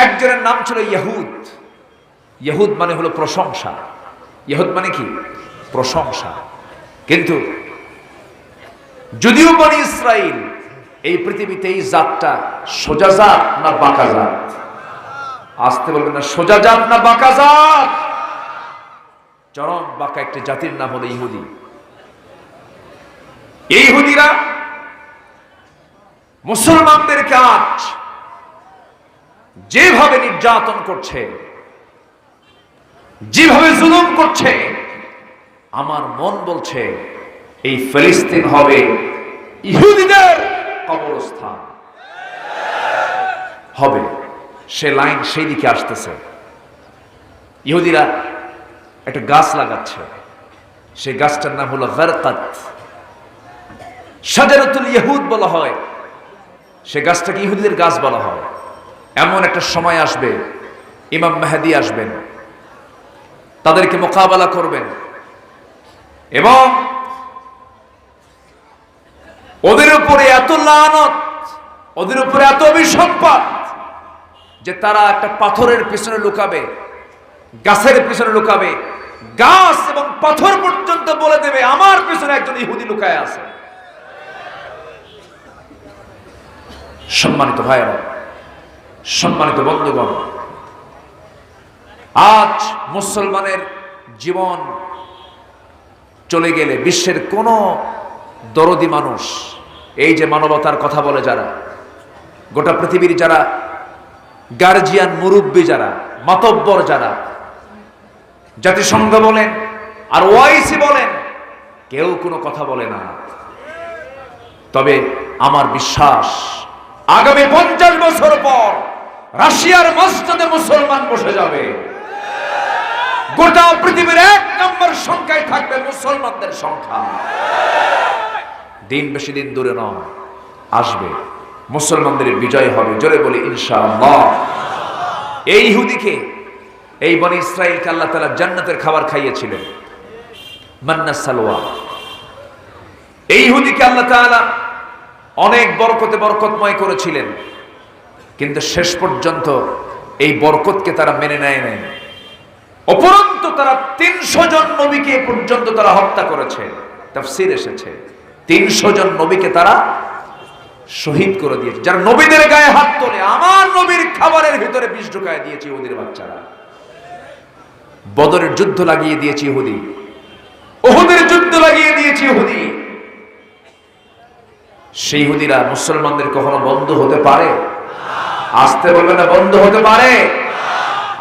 একজনের নাম ছিল ইহুদ। ইহুদ মানে হলো প্রশংসা। ইহুদ মানে কি? প্রশংসা। কিন্তু যদিও বনি ইসরাইল, এই পৃথিবীতে এই জাতটা সোজা জাত না বাঁকা জাত? আসতে বলবেন না, সোজা জাত না বাঁকা জাত? চরম বাঁকা একটি জাতির নাম হলো ইহুদি। এই ইহুদিরা মুসলমানদেরকে আজ যেভাবে নির্যাতন করছে, যেভাবে জুলুম করছে, আমার মন বলছে এই ফিলিস্তিন হবে ইহুদিদের কবরস্থান হবে। সে লাইন সেই দিকে আসতেছে। ইহুদিরা একটা গাছ লাগাচ্ছে, সেই গাছটার নাম হলো গারকাত, শাজারাতুল ইহুদ বলা হয়। সে গাছটাকে ইহুদিদের গাছ বলা হয়। এমন একটা সময় আসবে, ইমাম মেহেদী আসবেন, তাদেরকে মোকাবেলা করবেন এবং ওদের উপরে এত লানত, ওদের উপরে এত অভিসম্পাত যে তারা একটা পাথরের পিছনে লুকাবে, গাছের পিছনে লুকাবে, গাছ এবং পাথর পর্যন্ত বলে দেবে আমার পিছনে একজন ইহুদি লুকায় আছে। সম্মানিত ভাইরা, সম্মানিত বন্ধুগণ, আজ মুসলমানের জীবন চলে গেলে বিশ্বের কোন দরদি মানুষ, এই যে মানবতার কথা বলে যারা, গোটা পৃথিবীর যারা গার্জিয়ান, মুরব্বী যারা, মাতব্বর যারা, জাতিসংঘ বলেন আর ওআইসি বলেন, কেউ কোনো কথা বলে না। তবে আমার বিশ্বাস আগামী 50 বছর পর রাশিয়ার মসজিদে মুসলমান বসে যাবে। গোটা পৃথিবীর 1 নম্বর সংখ্যায় থাকবে মুসলমানদের সংখ্যা। দিন বেশি দিন দূরে নয়, আসবে, মুসলমানদের বিজয় হবে। জোরে বলি ইনশাআল্লাহ। এই ইহুদিকে, এই বনি ইসরাইলকে আল্লাহ তাআলা জান্নাতের খাবার খাইয়েছিলেন, মান্না সালওয়া। এই ইহুদিকে আল্লাহ তাআলা অনেক বরকতে বরকতময় করেছিলেন, কিন্তু শেষ পর্যন্ত এই বরকতকে তারা মেনে নেয় নাই। উপরন্তু তারা 300 জন নবীকে পর্যন্ত তারা হত্যা করেছে। তাফসীর এসেছে 300 জন নবীকে তারা শহীদ করে দিয়েছে। যারা নবীদের গায়ে হাত তোলে, আমার নবীর খাবারের ভিতরে বিষ ঢুকায় দিয়েছে ইহুদির বাচ্চারা। বদরের যুদ্ধ লাগিয়ে দিয়েছে ইহুদি, উহুদের যুদ্ধ লাগিয়ে দিয়েছে ইহুদি। সেই ইহুদিরা মুসলমানদের কখনো বন্ধু হতে পারে? আসতে বলবে না, বন্ধু হতে পারে?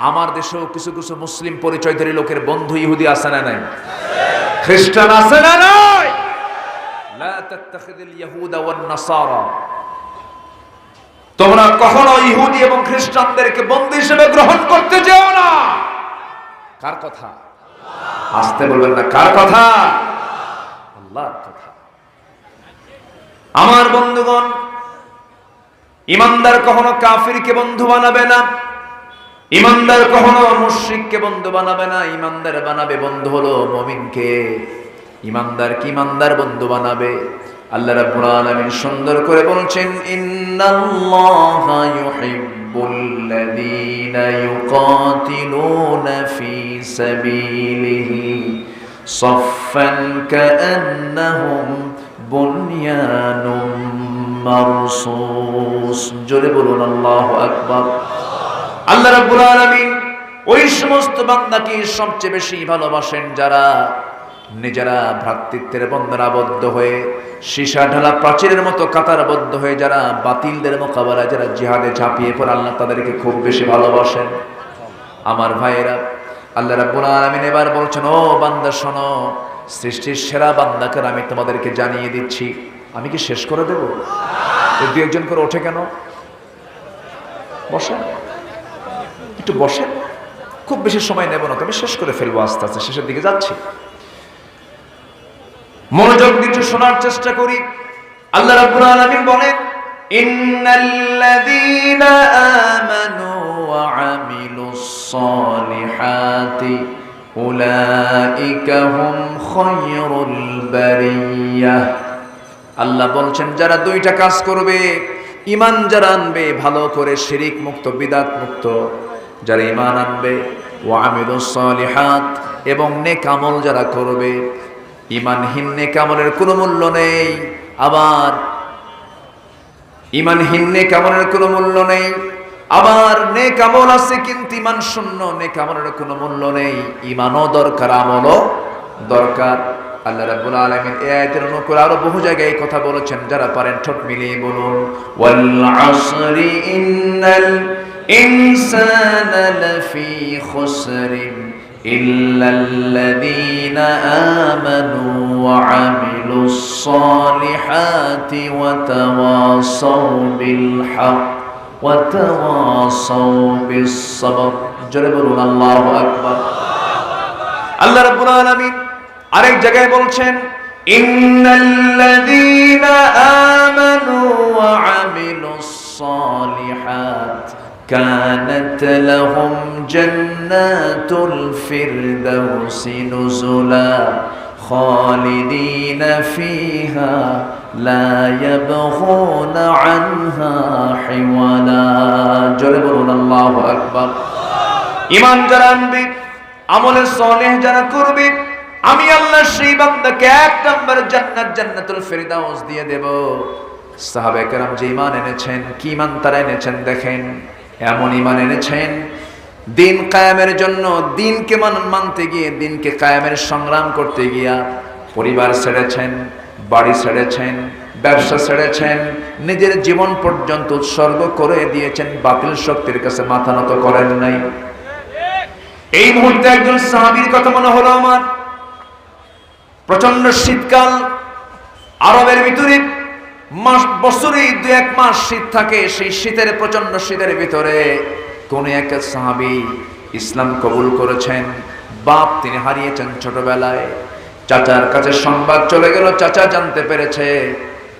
আমার দেশেও কিছু কিছু মুসলিম পরিচয়ধারী লোকের বন্ধু ইহুদি আছে না নাই? খ্রিস্টান আছে না নাই? লা তাত্তাখিযুল ইয়াহুদা ওয়ান নাসারা, তোমরা কখনো ইহুদি এবং খ্রিস্টানদেরকে বন্ধু হিসেবে গ্রহণ করতে যেও না। কার কথা? আসতে বলবেন না, কার কথা? আল্লাহর কথা। আমার বন্ধুগণ, ইমানদার কখনো কাফিরকে বন্ধু বানাবে না, ইমানদার কখনো মুশরিককে বন্ধু বানাবে না। ইমানদার বানাবে বন্ধু হলো মুমিনকে। ইমানদার কি ইমানদার বন্ধু বানাবে? আল্লাহ রাব্বুল আলামিন সুন্দর করে বলছেন, ইন্নাল্লাহা ইউহিব্বুল্লাযীনা ইউকাতিলুনা ফী সাবিলিহি সাফফান কাআন্নাহুম বুনয়ানুম মারসুস। জোরে বলুন আল্লাহু আকবার। আল্লাহ রাব্বুল আলামিন ওই সমস্ত বান্দাকে সবচেয়ে বেশি ভালোবাসেন যারা নিজেরা ভ্রাতৃত্বের বন্ধনে আবদ্ধ হয়ে সীসা ঢালা প্রাচীরের মতো কাতারবদ্ধ হয়ে যারা বাতিলদের মোকাবেলায় যারা জিহাদে ঝাঁপিয়ে পড়ে, আল্লাহ তাদেরকে খুব বেশি ভালোবাসেন। আমার ভাইয়েরা, আল্লাহ রাব্বুল আলামিন এবার বলছেন, ও বান্দা শোনো, সৃষ্টির সেরা বান্দাকে আমি তোমাদেরকে জানিয়ে দিচ্ছি। আমি কি শেষ করে দেব? দু একজন করে ওঠে কেন? বসেন, একটু বসেন, খুব বেশি সময় নেব না, তবে শেষ করে ফেলবো, আস্তে আস্তে শেষের দিকে যাচ্ছি। মনোযোগ দিয়ে শোনার চেষ্টা করি। আল্লাহ রাব্বুল আলামিন বলেন, ইন্নাল্লাযীনা আমানু ওয়া আমিলুস সালিহাতি উলাইকা হুম খায়রুল বারিয়াহ। আল্লাহ বলছেন, যারা দুইটা কাজ করবে, ঈমান যারা আনবে ভালো করে, শিরিক মুক্ত, বিদআত মুক্ত, যারা ঈমান আনবে, ওয়া আমিলুস সালিহাত, এবং নেক আমল যারা করবে। ঈমানহীন নেক আমলের কোনো মূল্য নেই। আবার ঈমানহীন নেক আমলের কোনো মূল্য নেই। আবার নেক আমল আছে কিন্তু ঈমান শূন্য, নেক আমলের কোনো মূল্য নেই। ঈমানও দরকার, আমলও দরকার। আল্লাহ রাব্বুল আলামিন এই আয়াতের অনুকূলে আরো বহু জায়গায় এই কথা বলেছেন। যারা পারেন ঠোঁট মিলিয়ে বলুন, ওয়াল আসরি ইন্নাল ইনসানা লাফি খুসরিন ইল্লাল্লাযীনা আমানু ওয়া আমিলুস সালিহাতি ওয়া তাওয়াসাউ বিল হক ওয়া তাওয়াসাউ বিস সাবর। জোরে বলুন আল্লাহু আকবার। আল্লাহ রাব্বুল আলামিন আরেক জায়গায় বলছেন, ইন্নাল্লাযীনা আমানু ওয়া আমিলুস সালিহাত কানাত লাহুম জান্নাতুল ফিরদাউসি নুজুলা খালিদিনা ফিহা লা ইয়াবগুনা আনহা হিওয়ালা। জোরে বলুন আল্লাহু আকবার। ঈমান যারা আনবে, আমলে সালেহ যারা করবে, আমি আল্লাহ সেই বান্দাকে 1 নম্বর জান্নাত, জান্নাতুল ফিরদাউস দিয়ে দেব। সাহাবায়ে কেরাম যে ঈমান এনেছেন, কি ঈমান তারা এনেছেন দেখেন। এমন ঈমান এনেছেন দিন কায়েমের জন্য, দিনকে মানতে গিয়ে, দিনকে কায়েমের সংগ্রাম করতে গিয়া পরিবার ছেড়েছেন, বাড়ি ছেড়েছেন, ব্যবসা ছেড়েছেন, নিজের জীবন পর্যন্ত উৎসর্গ করে দিয়েছেন, বাতিল শক্তির কাছে মাথা নত করেন নাই। এই মুহূর্তে একজন সাহাবীর কথা মনে হলো আমার। প্রচন্ড শীতকাল, আরবের ভিতরে বছরে 2-1 মাস শীত থাকে। সেই শীতের, প্রচন্ড শীতের ভিতরে কোন এক সাহাবী ইসলাম কবুল করেছেন। বাপ তিনি হারিয়েছেন ছোটবেলায়। চাচার কাছে সংবাদ চলে গেল, চাচা জানতে পেরেছে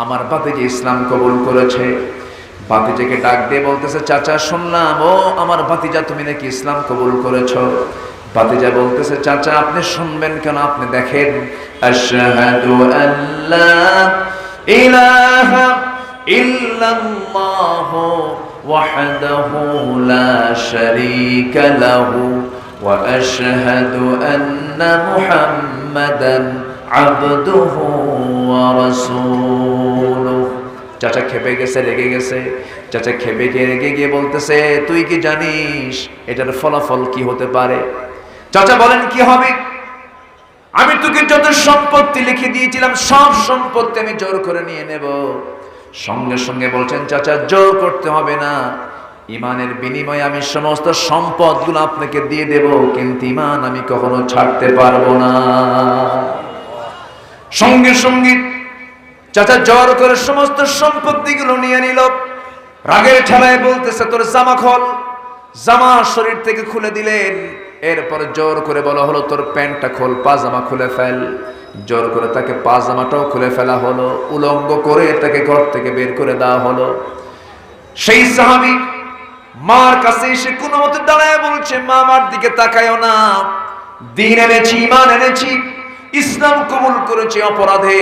আমার ভাতিজি ইসলাম কবুল করেছে। ভাতিজাকে ডাক দিয়ে বলতেছে, চাচা শুনলাম ও আমার ভাতিজা তুমি নাকি ইসলাম কবুল করেছো। ভাতিজা বলতেছে, চাচা আপনি শুনবেন কেন, আপনি দেখেন, আশহাদু আল্লা ইলাহা ইল্লাল্লাহু ওয়াহদাহু লা শারীকা লাহু ওয়া আশহাদু আন্না মুহাম্মাদান আবদুহু ওয়া রাসূলুহু। চাচা খেপে গেছে, রেগে গেছে। চাচা খেপে গিয়ে রেগে গিয়ে বলতেছে, তুই কি জানিস এটার ফলাফল কি হতে পারে? চাচা বলেন, কি হবে? আমি তোকে যত সম্পত্তি লিখে দিয়েছিলাম সব সম্পত্তি আমি জোর করে নিয়ে নেব। সঙ্গে সঙ্গে বলছেন, চাচা জোর করতে হবে না, ঈমানের বিনিময়ে আমি সমস্ত সম্পদগুলো আপনাকে দিয়ে দেব, কিন্তু ঈমান আমি কখনো ছাড়তে পারবো না। সঙ্গে সঙ্গে চাচা জোর করে সমস্ত সম্পত্তিগুলো নিয়ে নিল। রাগের ঠেলায় বলতেছে, তোর জামা খোল। জামা শরীর থেকে খুলে দিলেন। এরপর জোর করে বলা হলো, তোর প্যান্টটা খোল, পাজামা খুলে ফেল। জোর করে তাকে পাজামাটাও খুলে ফেলা হলো, উলঙ্গ করে তাকে ঘর থেকে বের করে দেওয়া হলো। সেই সাহাবী মার কাছে এসে কোনো মতে দাঁড়ায় বলছে, মা আমার দিকে তাকায়ও না, দিন এনেছি, ঈমান এনেছি, ইসলাম কবুল করেছি, অপরাধে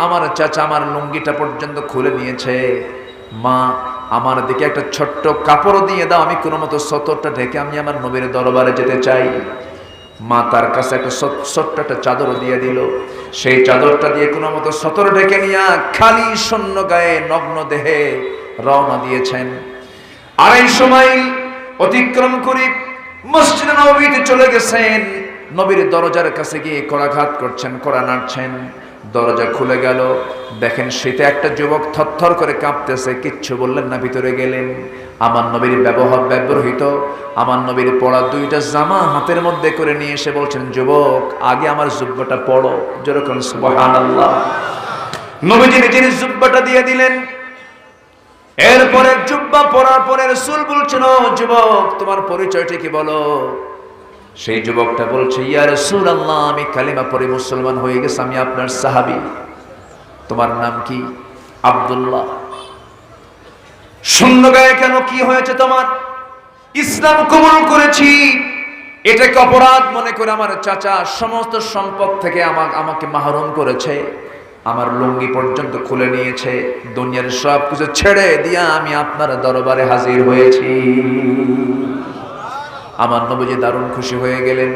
আমার চাচা আমার লুঙ্গিটা পর্যন্ত খুলে নিয়েছে। মা আমার দিকে একটা ছোট্ট কাপড় দিয়ে দাও, আমি কোনো মতো সতরটা ঢেকে আমি আমার নবীর দরবারে যেতে চাই। মা তার কাছে একটা ছোট্ট একটা চাদর দিয়ে দিল। সেই চাদরটা দিয়ে কোনো মতো সতর ঢেকে নিয়ে খালি শূন্য গায়ে নগ্ন দেহে রওনা দিয়েছেন। আর এই সময় অতিক্রম করে মসজিদে নববীতে চলে গেছেন। নবীর দরজার কাছে গিয়ে কড়াঘাত করছেন, কড়া নাড়ছেন। দরজা খুলে গেল, দেখেন শীতে একটা যুবক থরথর করে কাঁপতেছে, কিচ্ছু বললেন না, ভিতরে গেলেন। আমার নবীর ব্যবহৃত আমার নবীর পড়া 2টা জামা হাতের মধ্যে করে নিয়ে এসে বলছেন, যুবক আগে আমার জুব্বাটা পড়ো। যেরকম সুবহানাল্লাহ। নবীজি নিজের জুব্বাটা দিয়ে দিলেন। এরপরে জুব্বা পরার পরে রাসূল বলছেন, ও যুবক তোমার পরিচয়টা কি বলো? সেই যুবকটা বলছে, ইয়া রাসূলুল্লাহ আমি কালিমা পড়ে মুসলমান হয়ে গেছি, আমি আপনার সাহাবী। তোমার নাম কি? আব্দুল্লাহ। শূন্য গায়ে কেন, কি হয়েছে তোমার? ইসলাম কবুল করেছি, এটাকে অপরাধ মনে করে আমার চাচা সমস্ত সম্পদ থেকে আমাকে মাহরুম করেছে, আমার লুঙ্গি পর্যন্ত খুলে নিয়েছে, দুনিয়ার সব কিছু ছেড়ে দিয়া আমি আপনার দরবারে হাজির হয়েছি। আমার নবীজি দারুণ খুশি হয়ে গেলেন।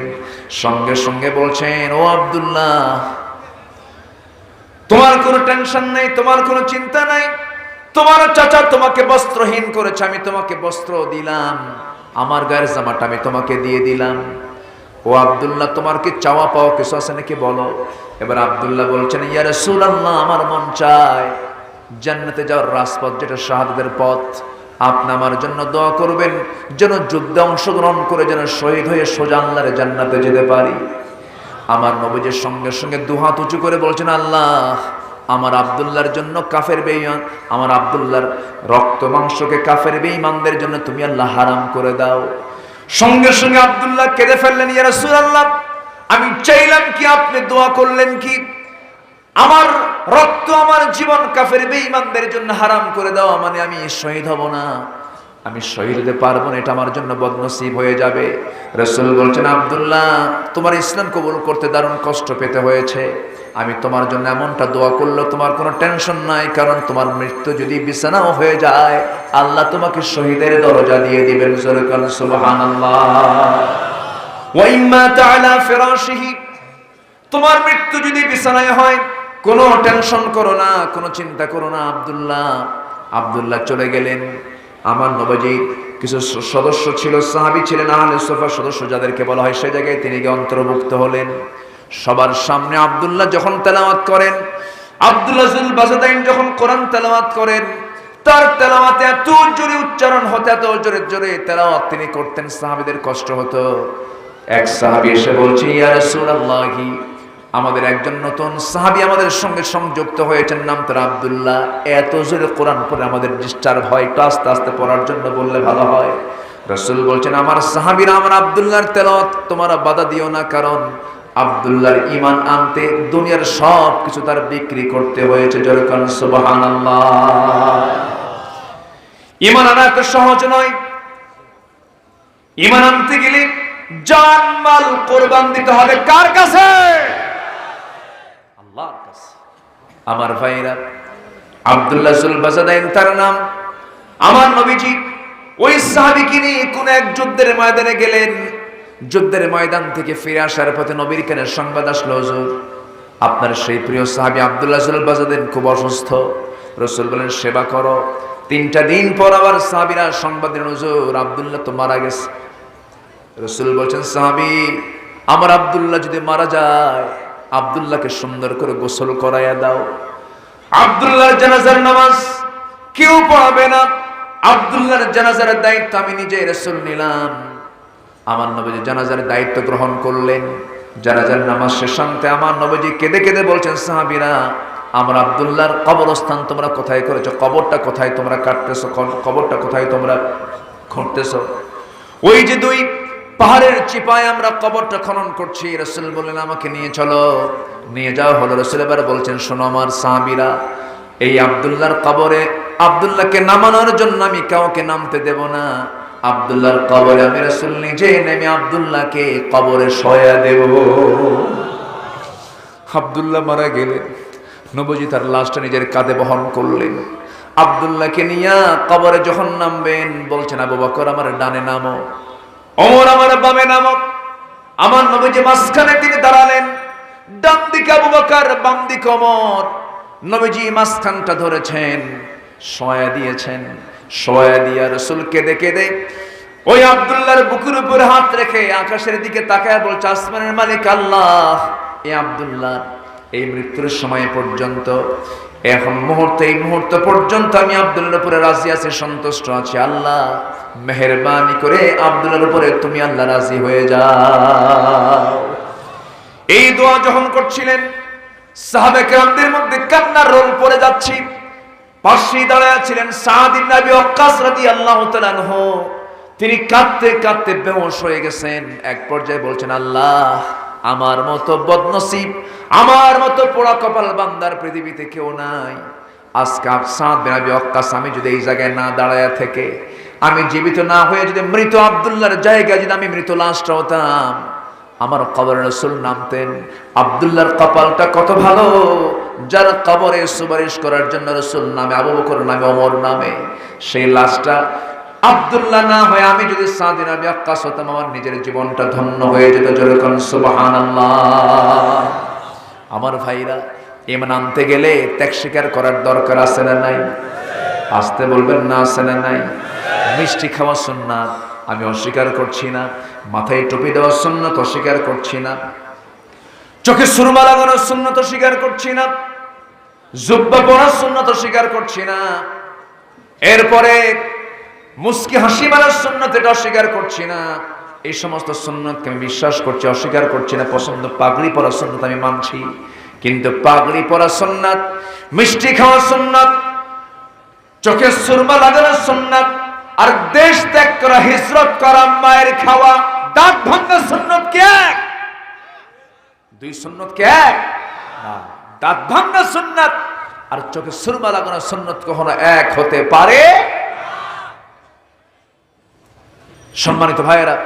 সঙ্গে সঙ্গে বলছেন, ও আব্দুল্লাহ তোমার কোনো টেনশন নেই, তোমার কোনো চিন্তা নাই। তোমার চাচা তোমাকে বস্ত্রহীন করেছে, আমি তোমাকে বস্ত্র দিলাম, আমার গায়ের জামাটা আমি তোমাকে দিয়ে দিলাম। ও আব্দুল্লাহ তোমার কি চাওয়া পাওয়া কিছু আছে নাকি বলো? এবার আব্দুল্লাহ বলছেন, ইয়া রাসূলুল্লাহ আমার মন চায় জান্নাতে যাওয়ার রাজপথ, যেটা শাহাদাতের পথ, আপনি আমার জন্য দোয়া করবেন যেন যুদ্ধে অংশগ্রহণ করে যেন শহীদ হয়ে সোজা আল্লাহর জান্নাতে যেতে পারি। আমার নবীজির সঙ্গে সঙ্গে দুহাত উঁচু করে বলছেন, আল্লাহ আমার আব্দুল্লাহর জন্য কাফের বেঈমান, আমার আব্দুল্লাহর রক্ত মাংসকে কাফের বেঈমানদের জন্য তুমি আল্লাহ হারাম করে দাও। সঙ্গে সঙ্গে আব্দুল্লাহ কেঁদে ফেললেন, ইয়া রাসূলুল্লাহ, আমি চাইলাম কি, আপনি দোয়া করলেন কি, আমার রক্ত, আমার জীবন কাফের বেঈমানদের জন্য হারাম করে দেওয়া মানে আমি শহীদ হব না, আমি শহীদ হতে পারবো না, এটা আমার জন্য বদনসিব হয়ে যাবে। রাসূল বলছেন, আব্দুল্লাহ, তোমার ইসলাম কবুল করতে দারুণ কষ্ট পেতে হয়েছে, আমি তোমার জন্য এমনটা দোয়া করলে তোমার কোনো টেনশন নাই, কারণ তোমার মৃত্যু যদি বিছানাও হয়ে যায় আল্লাহ তোমাকে শহীদের দরজা দিয়ে দিবেন। সুবহানাল্লাহ। ওয়া ইম্মা তাআলা ফিরাশিহি, তোমার মৃত্যু যদি বিছানায় হয় কোনো টেনশন করো না, কোনো চিন্তা করো না। আব্দুল্লাহ চলে গেলেন। আমার নবীজি কিছু সদস্য ছিল, সাহাবী ছিলেন, আহলে সুফার সদস্য যাদেরকে বলা হয়, সেই জায়গায় তিনি গিয়ে অন্তর্ভুক্ত হলেন। সবার সামনে আব্দুল্লাহ যখন তেলাওয়াত করেন, আব্দুল্লাহ যুল বাজাদাইন যখন কোরআন তেলাওয়াত করেন, তার তেলাওয়াতে এত জোরে উচ্চারণ হতো, এত জোরে জোরে তেলাওয়াত তিনি করতেন, সাহাবীদের কষ্ট হতো। এক সাহাবী এসে বলছে, ইয়া রাসূলুল্লাহি, আমাদের একজন নতুন সাহাবী আমাদের সঙ্গে সংযুক্ত হয়েছেন, নাম তার আব্দুল্লাহ, এত জোরে কোরআন পড়ে আমাদের ডিস্টার্ব হয়, একটু আস্তে আস্তে পড়ার জন্য বললে ভালো হয়। রাসূল বলছেন, আমার সাহাবীরা আমার আব্দুল্লাহর তেলাওয়াত তোমরা বাধা দিও না, কারণ আব্দুল্লাহর ঈমান আনতে দুনিয়ার সব কিছু তার বিক্রি করতে হয়েছে। জোরে কান সুবহানাল্লাহ। ঈমান আনা এত সহজ নয়। ঈমান আনতে গেলে জান মাল কোরবান দিতে হবে কার কাছে? আল্লাহর কাছে। আমার ভাইরা, আব্দুল্লাহ যুল বাজাদাইন তার নাম। আমার নবীজি ওই সাহাবীকে নিয়ে কোন এক যুদ্ধের ময়দানে গেলেন। যুদ্ধের ময়দান থেকে ফিরে আসার পথে নবীর কানে সংবাদ আসলো, হুজুর, আপনার সেই প্রিয় সাহাবী আব্দুল্লাহ যুল বাজাদাইন খুব অসুস্থ। রাসূল বলেন, সেবা করো। 3টা দিন পর আবার সাহাবীরা সংবাদ দিলেন, হুজুর, আব্দুল্লাহ তো মারা গেছে। রাসূল বলছেন, সাহাবী, আমার আব্দুল্লাহ যদি মারা যায়, আব্দুল্লাহকে সুন্দর করে গোসল করাইয়া দাও। আব্দুল্লাহর জানাজার নামাজ কেউ পড়াবে না, আব্দুল্লাহর জানাজার দায়িত্ব আমি নিজে রাসূল নিলাম। আমার নবীজি জানাজার দায়িত্ব গ্রহণ করলেন। জানাজার নামাজ শেষান্তে আমার নবীজি কেঁদে কেঁদে বলছেন, সাহাবীরা, আমার আব্দুল্লাহর কবরস্থান তোমরা কোথায় করেছো? কবরটা কোথায় তোমরা কাটতেছো? কবরটা কোথায় তোমরা খুঁড়তেছো? ওই যে 2 পাহাড়ের চিপায় আমরা কবরটা খনন করছি। রাসূল বললেন, আমাকে নিয়ে চলো। নিয়ে যাওয়া হলো। রাসূল এবার বলছেন, শোনো আমার সাহাবীরা, এই আব্দুল্লাহর কবরে আব্দুল্লাহকে নামানোর জন্য আমি কাউকে নামতে দেব না। আব্দুল্লাহর কবরে আমি রাসূল নিজে নেমে আব্দুল্লাহকে কবরে শোয়া দেব। আব্দুল্লাহ মারা গেলেন। নবীজি তার লাশটা নিজের কাঁধে বহন করলেন। আব্দুল্লাহকে নিয়ে কবরে যখন নামবেন, বলছেন, আবু বকর আমার ডানে নামো, ওমর আমার বামে নামো। আমার নবীজি মাঝখানে তিনি দাঁড়ালেন। ডান দিকে আবু বকর, বাম দিকে ওমর। নবীজি মাঝখানটা ধরেছেন, শোয়া দিয়েছেন। শোয়া দিয়া রাসূল কেঁদে কেঁদে ওই আব্দুল্লাহর বুকের উপর হাত রেখে আকাশের দিকে তাকায় বলছে, আসমানের মালিক আল্লাহ, এই আব্দুল্লাহ এই মৃত্যুর সময় পর্যন্ত, এখন এই মুহূর্ত পর্যন্ত আমি আব্দুল্লাহর উপরে রাজি আছি, সন্তুষ্ট আছি। আল্লাহ মেহেরবানি করে আব্দুল্লাহর উপরে তুমি আল্লাহ রাজি হয়ে যাও। এই দোয়া যখন করছিলেন, সাহাবে কেরামদের মধ্যে কান্নার রোল পড়ে যাচ্ছে। পাশে দাঁড়ায় ছিলেন সাদ ইবনে আবি ওয়াক্কাস রাদিয়াল্লাহু তাআলা আনহু। তিনি কাঁদতে কাঁদতে বেহুশ হয়ে গেছেন। এক পর্যায়ে বলছেন, আল্লাহ, আমার মতো বদনসিব, আমার মতো পোড়া কপাল বান্দার পৃথিবীতে কেউ নাই। আজকে সাদ বিন আবি ওয়াক্কাস, আমি যদি এই জায়গায় না দাঁড়ায় থেকে, আমি জীবিত না হয়ে যদি মৃত আব্দুল্লাহর জায়গায় যদি আমি মৃত লাশটা হতাম, আমার কবরে রাসূল নামতেন। আব্দুল্লাহর কপালটা কত ভালো, যার কবরে সুপারিশ করার জন্য রাসূল নামে, আবু বকর নামে, ওমর নামে। সেই লাশটা আব্দুল্লাহ না হয়ে আমি যদি সাদ বিন আবি ওয়াক্কাস হতাম, আমার নিজের জীবনটা ধন্য হয়ে যেত। জোরে বলুন সুবহানাল্লাহ। আমার ভাইরা, ঈমান আনতে গেলে ত্যাগ স্বীকার করার দরকার আছে না নাই? আসতে বলবেন না, আছে না নাই? মিষ্টি খাওয়া সুন্নাত, আমি অস্বীকার করছি না। মাথায় টুপি দেওয়া সুন্নাত, অস্বীকার করছি না। চোখে সুরমা লাগানোর সুন্নাত অস্বীকার করছি না। জুব্বা পরার সুন্নাত অস্বীকার করছি না। এরপরে মুস্কি হাসি মারার সুন্নাত, এটা অস্বীকার করছি না। এই সমস্ত সুন্নাতকে আমি বিশ্বাস করছি, অস্বীকার করছি না। পছন্দ পাগড়ি পরা সুন্নাত আমি মানছি, কিন্তু পাগড়ি পরা সুন্নাত, মিষ্টি খাওয়া সুন্নাত, চোখে সুরমা লাগানোর সুন্নাত, আর দেশ ত্যাগ করা, হিজরত করা, মায়ের খাওয়া, দাঁত ভাঙা সুন্নত কি এক? দুই সুন্নত কি এক? না। দাঁত ভাঙা সুন্নাত আর চোখে সুরমা লাগানো সুন্নত কখনো এক হতে পারে। সম্মানিত ভাইয়েরা,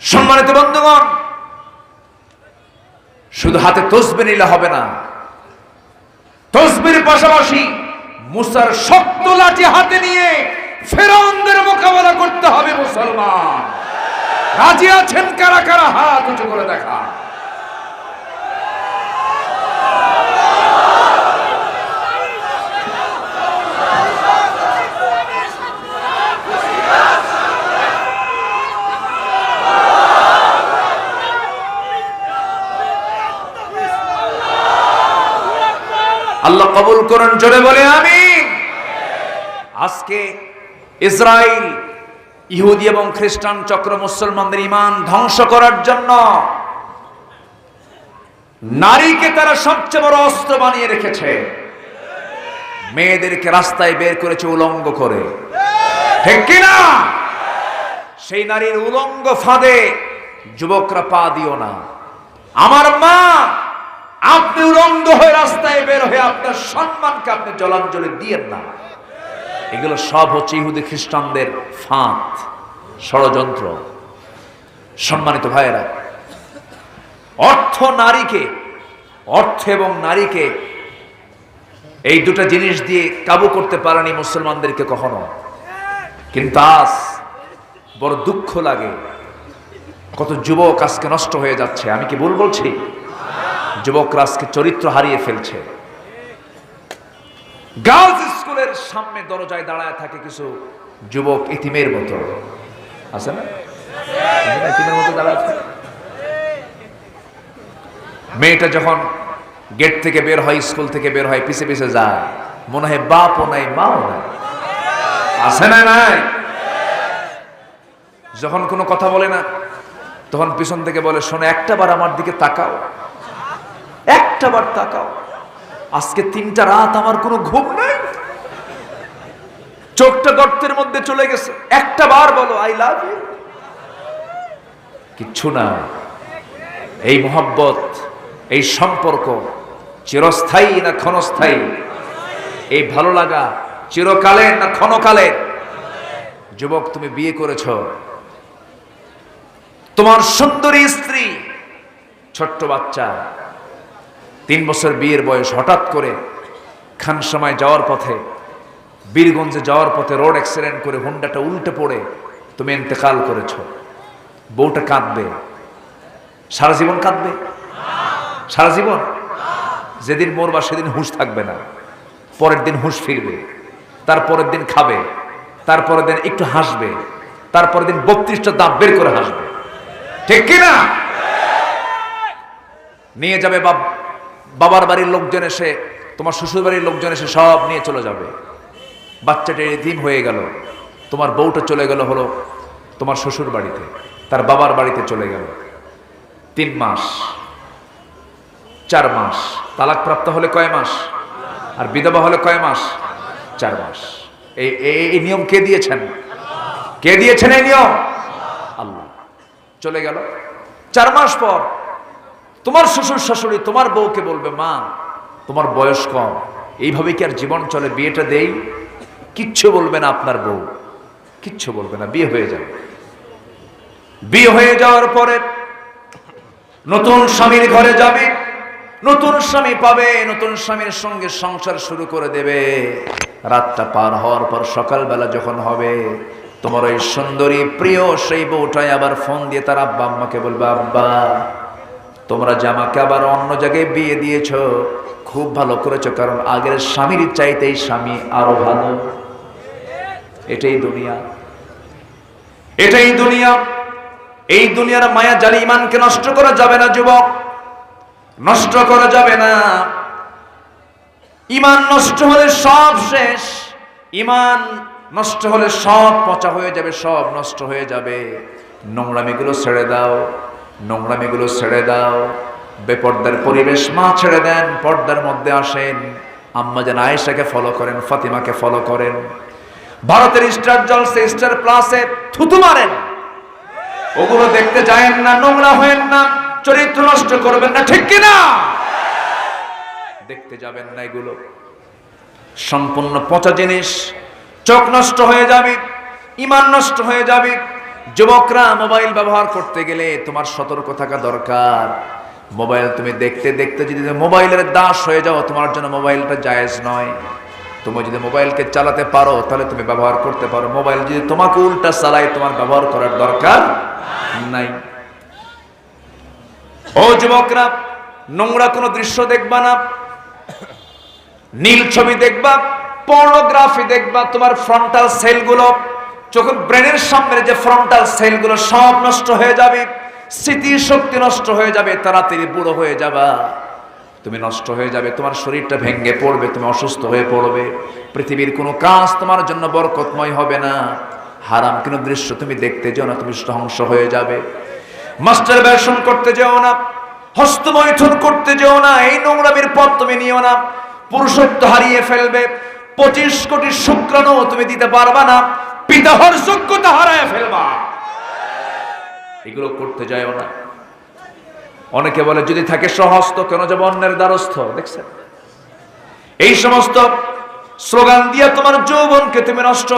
সম্মানিত বন্ধুগণ, শুধু হাতে তসবিহ নিলে হবে না, তসবির পাশাপাশি মুসার শক্ত লাঠি হাতে নিয়ে ফেরাউনদের মোকাবেলা করতে হবে। মুসলমান রাজি আছেন কারা কারা? হাত উঁচু করে দেখা। আল্লাহ কবুল করুন, জোরে বলে আমিন। আজকে ইসরায়েল, ইহুদি এবং খ্রিস্টান চক্র মুসলমানদের ঈমান ধ্বংস করার জন্য নারীকে তারা সবচেয়ে বড় অস্ত্র বানিয়ে রেখেছে। মেয়েদেরকে রাস্তায় বের করেছে উলঙ্গ করে, ঠিক কিনা? সেই নারীর উলঙ্গ ফাঁদে যুবকরা পা দিও না। আমার মা, আপনি উলঙ্গ হয়ে রাস্তায় বের হয়ে আপনার সম্মানকে আপনি জলাঞ্জলি দিয়েন না। এগুলো সব হচ্ছে ইহুদি খ্রিস্টানদের ফাঁদ, ষড়যন্ত্র। সম্মানিত ভাইয়েরা, অর্থ এবং নারীকে এই দুটো জিনিস দিয়ে কাবু করতে পারেনি মুসলমানদেরকে কখনো। কিন্তু আজ বড় দুঃখ লাগে, কত যুবক আজকে নষ্ট হয়ে যাচ্ছে। আমি কি ভুল বলছি? যুবকরা আজকে চরিত্র হারিয়ে ফেলছে। গার্লস স্কুলের সামনে দরজায় দাঁড়ায় থাকে কিছু যুবক, ইতিমের মতো আছে না? ইতিমের মতো দাঁড়ায় থাকে। মেয়েটা যখন গেট থেকে বের হয়, স্কুল থেকে বের হয়, পিছে পিছে যায়, মনে হয় বাপও নাই মাও নাই, আছে না? নাই। যখন কোনো কথা বলে না, তখন পিছন থেকে বলে, শোনো, একটা বার আমার দিকে তাকাও, একটা বার তাকাও। আজকে 3টা রাত আমার কোনো ঘুম নাই, চোখটা গর্তের মধ্যে চলে গেছে, একটা বার বলো আই লাভ ইউ। কিচ্ছু না। এই মোহাব্বত, এই সম্পর্ক চিরস্থায়ী না ক্ষণস্থায়ী? এই ভালো লাগা চিরকালের না ক্ষণকালের? যুবক, তুমি বিয়ে করেছ, তোমার সুন্দরী স্ত্রী, ছোট্ট বাচ্চা, 3 বছর বিয়ের বয়স, হঠাৎ করে খানসামায় যাওয়ার পথে, বীরগঞ্জে যাওয়ার পথে রোড অ্যাক্সিডেন্ট করে হুন্ডাটা উল্টে পড়ে তুমি ইন্তেকাল করেছ। বউটা কাঁদবে, সারা জীবন কাঁদবে, সারা জীবন। যেদিন মরবা সেদিন হুঁশ থাকবে না, পরের দিন হুঁশ ফিরবে, তারপরের দিন খাবে, তারপরের দিন একটু হাসবে, তারপরের দিন 32টা দাঁত বের করে হাসবে, ঠিক কিনা? নিয়ে যাবে বাবার বাড়ির লোকজন এসে, তোমার শ্বশুর বাড়ির লোকজন এসে সব নিয়ে চলে যাবে। বাচ্চাটা এতিম হয়ে গেল, তোমার বউটা চলে গেল হলো তোমার শ্বশুর বাড়িতে, তার বাবার বাড়িতে চলে গেল। 3 মাস, 4 মাস। তালাক প্রাপ্ত হলে কয় মাস? আর বিধবা হলে কয় মাস? 4 মাস। এই নিয়ম কে দিয়েছেন? কে দিয়েছেন এই নিয়ম? আল্লাহ। চলে গেল। 4 মাস পর তোমার শ্বশুর শাশুড়ি তোমার বউকে বলবে, মা, তোমার বয়স কম, এইভাবে কি আর জীবন চলে? বিয়েটা দেই? কিচ্ছু বলবে না আপনার বউ, কিচ্ছু বলবে না, বিয়ে হয়ে যাবে। বিয়ে হয়ে যাওয়ার পরে নতুন স্বামীর ঘরে যাবে, নতুন স্বামী পাবে, নতুন স্বামীর সঙ্গে সংসার শুরু করে দেবে। রাতটা পার হওয়ার পর সকালবেলা যখন হবে, তোমার ওই সুন্দরী প্রিয় সেই বউটাই আবার ফোন দিয়ে তার আব্বা আম্মাকে বলবে, আব্বা, তোমরা যে আমাকে আবার অন্য জায়গায় বিয়ে দিয়েছো, খুব ভালো করেছো, কারণ আগের স্বামীর চাইতে এই স্বামী আরো ভালো। এটাই দুনিয়া, এটাই দুনিয়া। এই দুনিয়ার মায়া জালি ইমানকে নষ্ট করা যাবে না যুবক, নষ্ট করা যাবে না। ইমান নষ্ট হলে সব শেষ, ইমান নষ্ট হলে সব পচা হয়ে যাবে, সব নষ্ট হয়ে যাবে। নোংরামিগুলো ছেড়ে দাও, নোংরামিগুলো ছেড়ে দাও। বেপর্দার পরিবেশ মা ছেড়ে দেন, পর্দার মধ্যে আসেন। আম্মা জান আয়েশাকে ফলো করেন, ফাতিমাকে ফলো করেন। ভারতের স্টার জলসে, স্টার প্লাসে থুতু মারেন, ওগুলো দেখতে যায়েন না, নোংরা হয়েন না, চরিত্র নষ্ট করবেন না, ঠিক কিনা? দেখতে যাবেন না, এগুলো সম্পূর্ণ পচা জিনিস। চোখ নষ্ট হয়ে যাবে, ঈমান নষ্ট হয়ে যাবে। যুবকরা, মোবাইল ব্যবহার করতে গেলে তোমার সতর্ক থাকা দরকার। মোবাইল তুমি দেখতে দেখতে যদি মোবাইলের দাস হয়ে যাও, তোমার জন্য মোবাইলটা জায়েজ নয়। তুমি যদি মোবাইলকে চালাতে পারো তাহলে তুমি ব্যবহার করতে পারো, মোবাইল যদি তোমাকে উল্টা চালায় তোমার ব্যবহার করার দরকার নাই। ও যুবকরা, নোংরা কোনো দৃশ্য দেখবা না, নীল ছবি দেখবা, পর্নোগ্রাফি দেখবা, তোমার ফ্রন্টাল সেলগুলো, চোখের ব্রেনের সামনে যে ফ্রন্টাল সেলগুলো সব নষ্ট হয়ে যাবে, স্মৃতি শক্তি নষ্ট হয়ে যাবে, তাড়াতাড়ি বুড়ো হয়ে যাবা, তুমি নষ্ট হয়ে যাবে, তোমার শরীরটা ভেঙে পড়বে, তুমি অসুস্থ হয়ে পড়বে, পৃথিবীর কোনো কাজ তোমার জন্য বরকতময় হবে না। হারাম কোনো দৃশ্য তুমি দেখতে যেও না, তুমি ধ্বংস হয়ে যাবে। মাস্টারবেশন করতে যেও না, হস্তমৈথুন করতে যেও না, এই নোংরামির পথ তুমি নিও না, পুরুষত্ব হারিয়ে ফেলবে। 25 কোটি শুক্রাণু তুমি দিতে পারবা না, পিতা হওয়ার যোগ্যতা হারায় ফেলবা। এগুলো করতে যাও না। অনেকে বলে যদি থাকে সহস্ত কেন যাব অন্যের দ্বারস্থ, দেখছেন? এই সমস্ত স্লোগান দিয়ে তোমার যৌবনকে তুমি নষ্ট